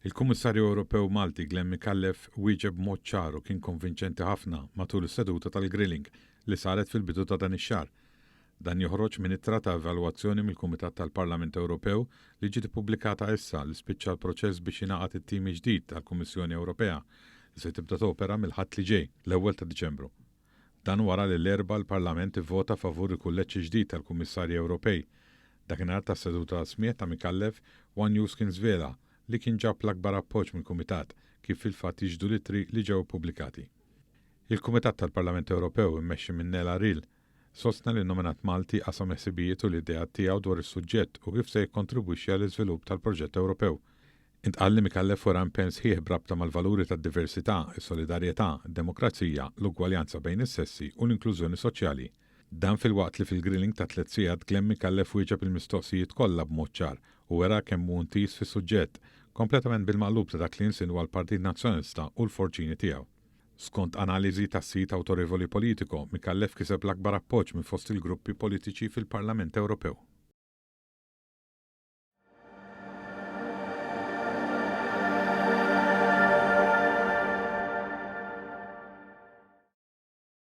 Il-Kummissarju Ewropew Malti Glenn Mikallef wieġeb mod ċar u kien konvinċenti ħafna matul is-seduta tal-grilling li saret fil-bidu ta' dan ix-xahar. Dan joħroġ minn ittra ta' evalwazzjoni mill-Kumitat tal-Parlament Ewropew li ġiet ippubblikata issa li spiċċa l-proċess biex jingħaqad it-tim ġdid tal-Kummissjoni Ewropea li se tibda topera mill-ħadd li ġej l-ewwel ta' Diċembru. Dan wara li l-erba' l-Parlament ivvota favur il-kulleġġ ġdid tal-Kummissarji Ewropej. Dakinhar tas-seduta smieħ ta' Mikallef One News kien żvela li kien ġab l-akbar appoġġ mill-Kumitat kif fil-fatt jiġdu l-ittri li ġew pubblikati. Il-Kumitat tal-Parlament Ewropew immexxi minn Nela Ril sostna li nominat Malti qasam ħsibijiet u l-idea tiegħu dwar is-suġġett u kif se jikkontribwixxi għall-iżvilupp tal-proġett Ewropew. Intqal li Mikallef wara impenn sħiħ brabta mal-valuri tad-diversità, is-solidarjetà, id-demokrazija, l-ugwaljanza bejn is-sessi u l-inklużjoni soċjali. Dan fil-waqt li fil-grilling ta' 3 sigħat Glenn Mikallef wieġeb il-mistoqsijiet kollha b'mod ċar u wera kemm hu ntis fis-suġġett kompletament bil-maqlub ta' dak li insinwa l-Partit Nazzjonalista u l-forġini tiegħu. Skont analiżi tas-sit awtorevoli politiko, Mikallef kiseb l-akbar appoġġ minn fost il-gruppi politiċi fil-Parlament Ewropew.